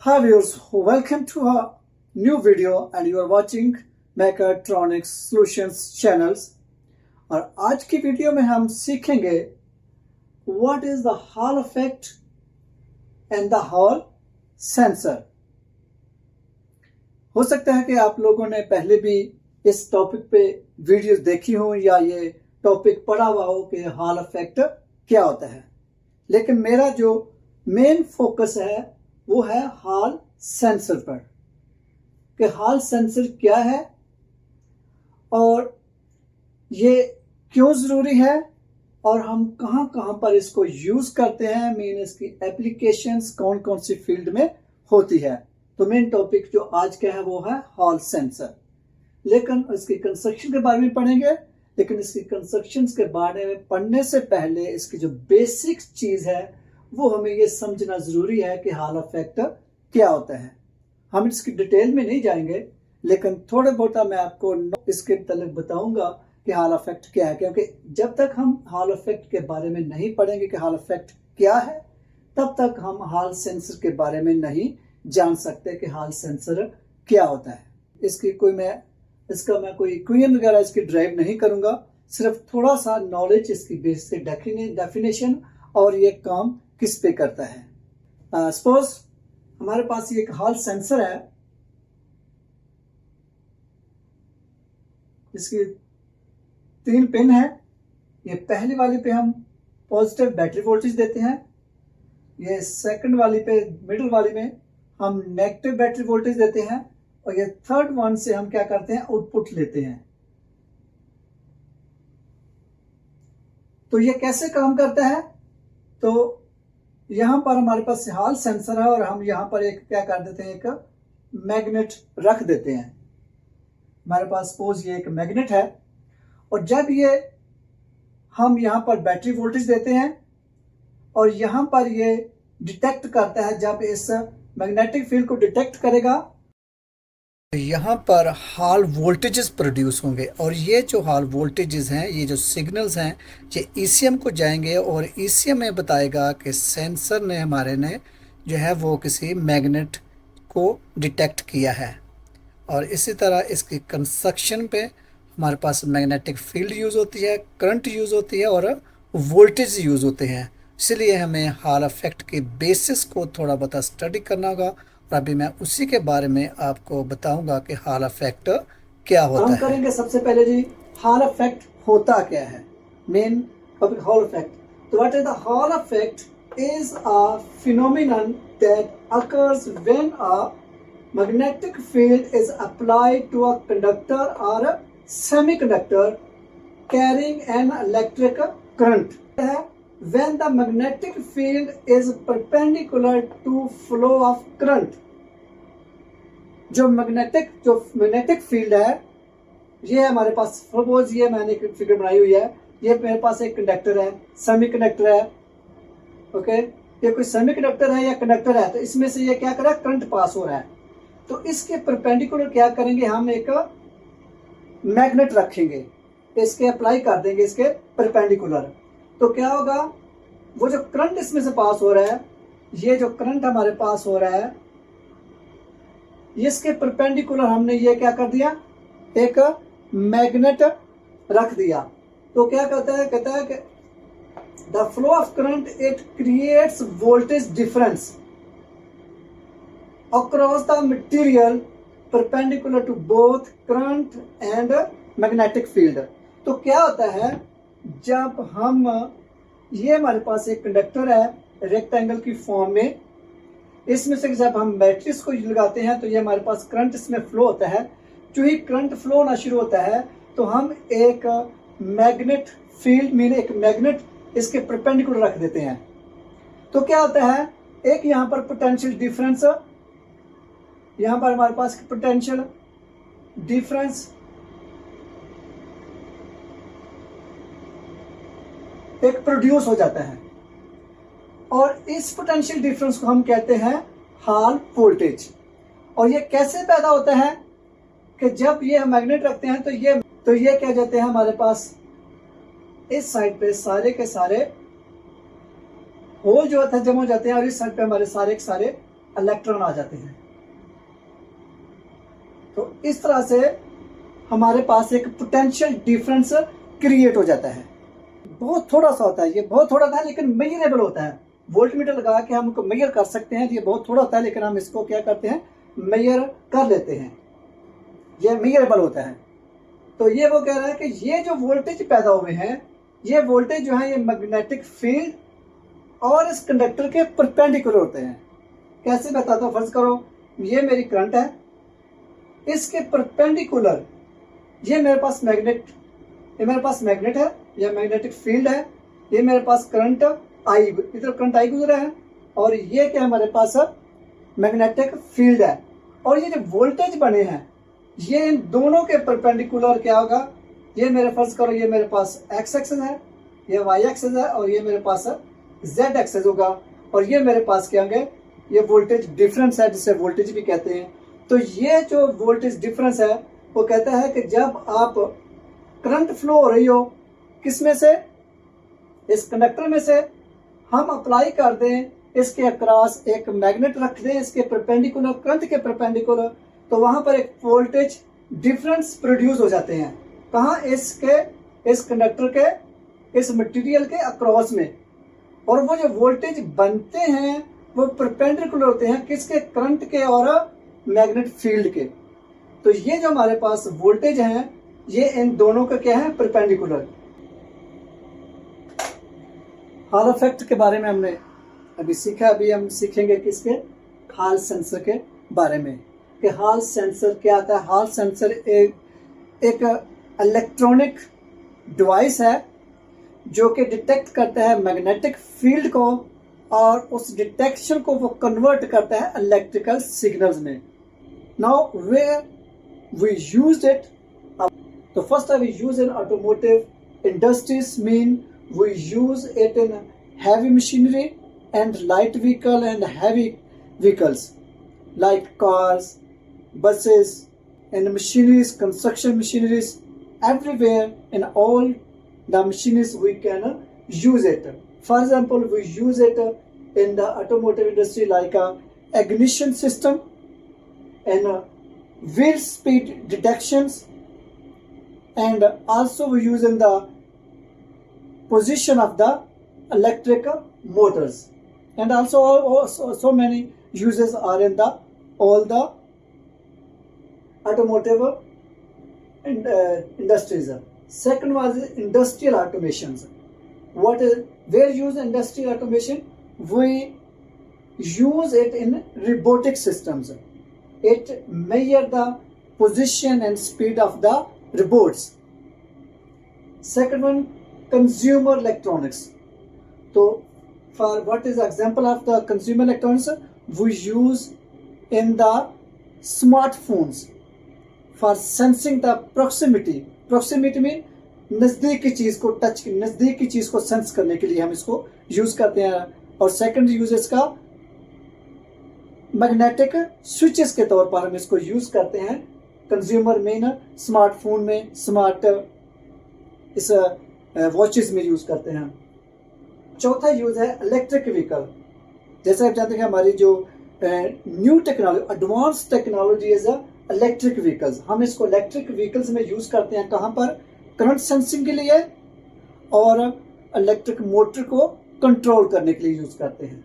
Hi viewers, welcome to a new video and you are watching Mechatronics Solutions channels। और आज की video में हम सीखेंगे What is the Hall effect and the Hall sensor। हो सकता है कि आप लोगों ने पहले भी इस टॉपिक पे वीडियोस देखी हो या ये टॉपिक पढ़ा हुआ हो कि हॉल इफेक्ट क्या होता है, लेकिन मेरा जो मेन फोकस है वो है हॉल सेंसर पर कि हॉल सेंसर क्या है और ये क्यों ज़रूरी है और हम कहां कहां पर इसको यूज़ करते हैं, मीन इसकी एप्लीकेशंस कौन कौन सी फील्ड में होती है। तो मेन टॉपिक जो आज का है वो है हॉल सेंसर, लेकिन इसकी कंस्ट्रक्शन के बारे में पढ़ेंगे। लेकिन इसकी कंस्ट्रक्शन के बारे में पढ़ने से पहले इसकी जो बेसिक चीज़ है वो हमें ये समझना ज़रूरी है कि हॉल इफेक्ट क्या होता है। हम इसकी डिटेल में नहीं जाएंगे, लेकिन थोड़ा बहुत मैं आपको इसके मतलब बताऊंगा कि हॉल इफेक्ट क्या है, क्योंकि जब तक हम हॉल इफेक्ट के बारे में नहीं पढ़ेंगे कि हॉल इफेक्ट क्या है, तब तक हम हॉल सेंसर के बारे में नहीं जान सकते कि हॉल सेंसर क्या होता है। इसका मैं कोई इक्वेशन वगैरह इसकी ड्राइव नहीं करूंगा, सिर्फ थोड़ा सा नॉलेज इसकी बेसिक डेफिनेशन और ये काम किस पे करता है। सपोज हमारे पास ये एक हॉल सेंसर है, इसकी 3 पिन है। ये पहली वाली पे हम पॉजिटिव बैटरी वोल्टेज देते हैं, ये सेकंड वाली पे मिडिल वाली में हम नेगेटिव बैटरी वोल्टेज देते हैं, और ये थर्ड वन से हम क्या करते हैं, आउटपुट लेते हैं। तो ये कैसे काम करता है, तो यहां पर हमारे पास हॉल सेंसर है और हम यहां पर एक क्या कर देते हैं, एक मैग्नेट रख देते हैं। हमारे पास सपोज ये एक मैग्नेट है, और जब ये हम यहां पर बैटरी वोल्टेज देते हैं और यहां पर ये डिटेक्ट करता है, जब इस मैग्नेटिक फील्ड को डिटेक्ट करेगा यहाँ पर हॉल वोल्टेजेस प्रोड्यूस होंगे, और ये जो हॉल वोल्टेजेस हैं, ये जो सिग्नल्स हैं, ये ईसीएम को जाएंगे और ईसीएम में बताएगा कि सेंसर ने हमारे ने जो है वो किसी मैग्नेट को डिटेक्ट किया है। और इसी तरह इसकी कंस्ट्रक्शन पे हमारे पास मैग्नेटिक फील्ड यूज़ होती है, करंट यूज़ होती है और वोल्टेज यूज़ होते हैं। इसलिए हमें हॉल इफेक्ट के बेसिस को थोड़ा बहुत स्टडी करना होगा, और अभी मैं उसी के बारे में आपको बताऊंगा कि हॉल इफेक्ट क्या होता है। हम करेंगे सबसे पहले जी हॉल इफेक्ट होता क्या है, मेन टॉपिक हॉल इफेक्ट। तो what is the hall effect is a phenomenon that occurs when a magnetic field is applied to a conductor or a semiconductor carrying an electric current. When the magnetic field is perpendicular to flow of current, जो magnetic field है, ये हमारे पास suppose ये मैंने एक figure बनाई हुई है, ये मेरे पास एक कंडक्टर है, सेमीकंडक्टर है, ओके। ये कोई सेमीकंडक्टर है या कंडक्टर है, तो इसमें से ये क्या कर रहा है, करंट पास हो रहा है। तो इसके परपेंडिकुलर क्या करेंगे, हम एक मैग्नेट रखेंगे, इसके अप्लाई कर देंगे इसके परपेंडिकुलर। तो क्या होगा, वो जो करंट इसमें से पास हो रहा है, ये जो करंट हमारे पास हो रहा है, इसके परपेंडिकुलर हमने ये क्या कर दिया, एक मैग्नेट रख दिया। तो क्या कहता है कि the flow of current it creates voltage difference across the material perpendicular to both current and magnetic field। तो क्या होता है, जब हम ये हमारे पास एक कंडक्टर है रेक्टेंगल की फॉर्म में, इसमें से जब हम बैटरीज को लगाते हैं तो ये हमारे पास करंट इसमें फ्लो होता है। जो ही करंट फ्लो होना शुरू होता है तो हम एक मैग्नेट फील्ड मीन एक मैग्नेट इसके परपेंडिकुलर रख देते हैं। तो क्या होता है, एक यहाँ पर पोटेंशियल डिफरेंस, यहां पर हमारे पास पोटेंशियल डिफरेंस एक प्रोड्यूस हो जाता है, और इस पोटेंशियल डिफरेंस को हम कहते हैं हॉल वोल्टेज। और ये कैसे पैदा होता है कि जब ये हम मैग्नेट रखते हैं तो ये क्या जाते हैं, हमारे पास इस साइड पे सारे के सारे होल जो है जमा हो जाते हैं, और इस साइड पे हमारे सारे के सारे इलेक्ट्रॉन आ जाते हैं। तो इस तरह से हमारे पास एक पोटेंशियल डिफरेंस क्रिएट हो जाता है। बहुत थोड़ा सा होता है, ये बहुत थोड़ा था लेकिन मेजरेबल होता है। वोल्टमीटर लगा के हम इसको मेजर कर सकते हैं। ये बहुत थोड़ा होता है लेकिन हम इसको क्या करते हैं, मेजर कर लेते हैं। ये मेजरेबल होता है। तो ये वो कह रहा है कि ये जो वोल्टेज पैदा हुए हैं, ये वोल्टेज जो है ये मैग्नेटिक फील्ड और इस कंडक्टर के परपेंडिकुलर होते हैं। कैसे बताता हूँ, फर्ज करो ये मेरी करंट है, इसके परपेंडिकुलर ये मेरे पास मैग्नेट, ये मेरे पास मैग्नेट है, यह मैग्नेटिक फील्ड है, ये मेरे पास करंट आई, इधर करंट आई गुजरा है, और ये क्या हमारे पास मैग्नेटिक फील्ड है। और ये जो वोल्टेज बने हैं ये इन दोनों के परपेंडिकुलर क्या होगा, ये मेरे फर्ज करो ये मेरे पास एक्स एक्सेस है, ये वाई एक्सेस है, और ये मेरे पास जेड एक्सेस होगा, और ये मेरे पास क्या होंगे, ये वोल्टेज डिफरेंस है जिसे वोल्टेज भी कहते हैं। तो ये जो वोल्टेज डिफरेंस है वो कहता है कि जब आप करंट फ्लो हो रही हो किस में से, इस कंडक्टर में से, हम अप्लाई कर दें इसके अक्रॉस एक मैग्नेट रख दें इसके परपेंडिकुलर, करंट के परपेंडिकुलर, तो वहां पर एक वोल्टेज डिफरेंस प्रोड्यूस हो जाते हैं। कहाँ, इसके, इस कंडक्टर के, इस मटेरियल के अक्रॉस में। और वो जो वोल्टेज बनते हैं वो परपेंडिकुलर होते हैं किसके, करंट के और मैग्नेट फील्ड के। तो ये जो हमारे पास वोल्टेज हैं ये इन दोनों का क्या है, परपेंडिकुलर। हॉल इफेक्ट के बारे में हमने अभी सीखा, अभी हम सीखेंगे किसके, हॉल सेंसर के बारे में कि हॉल सेंसर क्या आता है। हॉल सेंसर एक इलेक्ट्रॉनिक डिवाइस है जो कि डिटेक्ट करता है मैग्नेटिक फील्ड को, और उस डिटेक्शन को वो कन्वर्ट करता है इलेक्ट्रिकल सिग्नल्स में। Now where we used it, तो first we use in automotive industries, mean we use it in heavy machinery and light vehicle and heavy vehicles like cars, buses and machineries, construction machineries, everywhere in all the machineries we can use it. For example, we use it in the automotive industry like a ignition system and wheel speed detections, and also we use in the position of the electric motors, and also so many uses are in the all the automotive industries. Second was industrial automations. What is, where use industrial automation? We use it in robotic systems. It measure the position and speed of the robots. Second one, consumer electronics. So for what is the example of the consumer electronics, we use in the smartphones for sensing the proximity में नजदीक की चीज को touch, नजदीक की चीज को sense करने के लिए हम इसको यूज करते हैं। और सेकंड यूज इसका मैग्नेटिक स्विचेस के तौर पर हम इसको यूज करते हैं कंज्यूमर में, ना स्मार्टफोन में, स्मार्ट इस वॉचेस में यूज करते हैं। चौथा यूज है इलेक्ट्रिक व्हीकल। जैसे आप जानते हैं हमारी जो new technology, advance technology is electric vehicles. हम इसको इलेक्ट्रिक व्हीकल्स में यूज करते हैं, कहाँ पर, करंट सेंसिंग के लिए और इलेक्ट्रिक मोटर को कंट्रोल करने के लिए यूज करते हैं।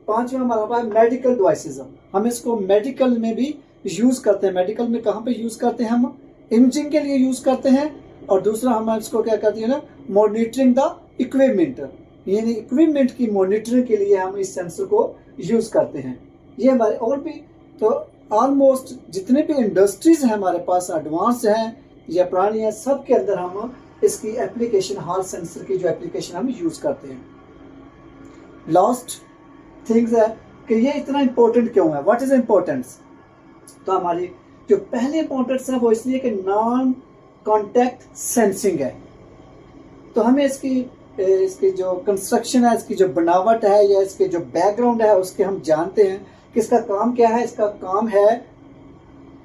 पांचवा हमारा पास मेडिकल डिवाइसेस, हम इसको मेडिकल में भी यूज करते हैं। मेडिकल में कहाँ पे यूज करते हैं, हम इमेजिंग के लिए यूज करते हैं, और दूसरा हम इसको क्या करते हैं ना, मॉनिटरिंग द इक्विपमेंट, यानी इक्विपमेंट की मॉनिटरिंग के लिए हम इस सेंसर को यूज करते हैं। ये हमारे और भी, तो ऑलमोस्ट जितने भी इंडस्ट्रीज हैं हमारे पास, एडवांस हैं या पुरानी है, सब के अंदर हम इसकी एप्लीकेशन, हॉल सेंसर की जो एप्लीकेशन हम यूज करते हैं। लास्ट थिंग्स है कि ये इतना इंपॉर्टेंट क्यों है, व्हाट इज इंपॉर्टेंस। तो हमारी जो पहले इंपॉर्टेंस है वो इसलिए कि नॉन कॉन्टैक्ट सेंसिंग है। तो हमें इसकी जो कंस्ट्रक्शन है, इसकी जो बनावट है या इसके जो बैकग्राउंड है उसके हम जानते हैं कि इसका काम क्या है। इसका काम है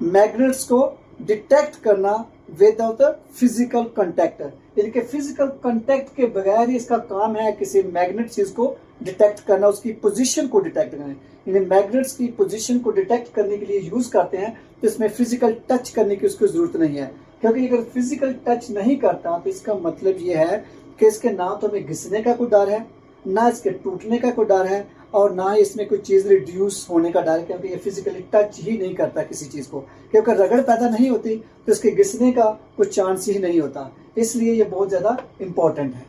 मैग्नेट्स को डिटेक्ट करना विदाउट फिजिकल कांटेक्ट, यानी कि फिजिकल कांटेक्ट के बगैर ही इसका काम है किसी मैग्नेट चीज को डिटेक्ट करना, उसकी पोजीशन को डिटेक्ट करना। यानी मैग्नेट्स की पोजीशन को डिटेक्ट करने के लिए यूज करते हैं, तो इसमें फिजिकल टच करने की उसको जरूरत नहीं है। क्योंकि अगर फिजिकल टच नहीं करता तो इसका मतलब ये है कि इसके ना तो हमें घिसने का कोई डर है, ना इसके टूटने का कोई डर है, और ना ही इसमें कोई चीज रिड्यूस होने का डर है, क्योंकि ये फिजिकली टच ही नहीं करता किसी चीज को। क्योंकि रगड़ पैदा नहीं होती तो इसके घिसने का कोई चांस ही नहीं होता, इसलिए ये बहुत ज्यादा इंपॉर्टेंट है।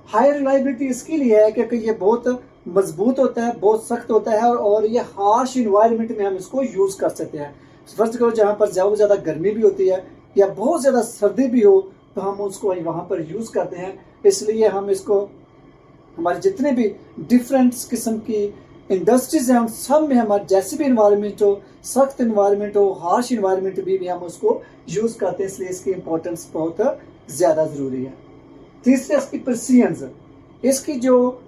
हाई रिलायबिलिटी इसके लिए है क्योंकि ये बहुत मजबूत होता है, बहुत सख्त होता है, और ये हार्श इन्वायरमेंट में हम इसको यूज कर सकते हैं। फर्ज करो जहाँ पर बहुत ज्यादा गर्मी भी होती है या बहुत ज्यादा सर्दी भी हो, तो हम उसको वहां पर यूज करते हैं। इसलिए हम इसको हमारे जितने भी डिफरेंट किस्म की इंडस्ट्रीज हैं उन सब में हमारे जैसे भी इन्वायरमेंट हो, सख्त इन्वायरमेंट हो, हार्श इन्वायरमेंट भी हम उसको यूज करते हैं, इसलिए इसकी इंपॉर्टेंस बहुत ज्यादा जरूरी है। तीसरे इसकी प्रिसीजन, इसकी जो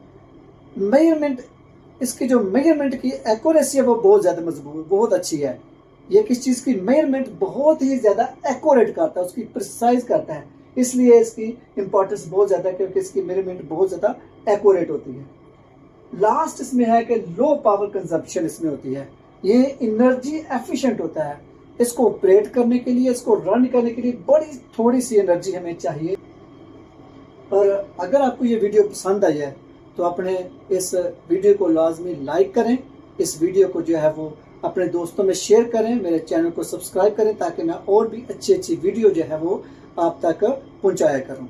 मेजरमेंट की एक्यूरेसी है वो बहुत ज्यादा मजबूत, बहुत अच्छी है। ये किस चीज की मेजरमेंट बहुत ही ज्यादा एक्यूरेट करता है, उसकी प्रिसाइज करता है, इसलिए इसकी इंपॉर्टेंस बहुत ज्यादा है, क्योंकि इसकी मेजरमेंट बहुत ज्यादा एक्यूरेट होती है। लास्ट इसमें है कि लो पावर कंजप्शन इसमें होती है, ये एनर्जी एफिशिएंट होता है। इसको ऑपरेट करने के लिए, इसको रन करने के लिए बड़ी थोड़ी सी एनर्जी हमें चाहिए। और अगर आपको ये वीडियो पसंद आई है तो अपने इस वीडियो को लाजमी लाइक करें, इस वीडियो को जो है वो अपने दोस्तों में शेयर करें, मेरे चैनल को सब्सक्राइब करें, ताकि मैं और भी अच्छी अच्छी वीडियो जो है वो आप तक पहुंचाया करूं।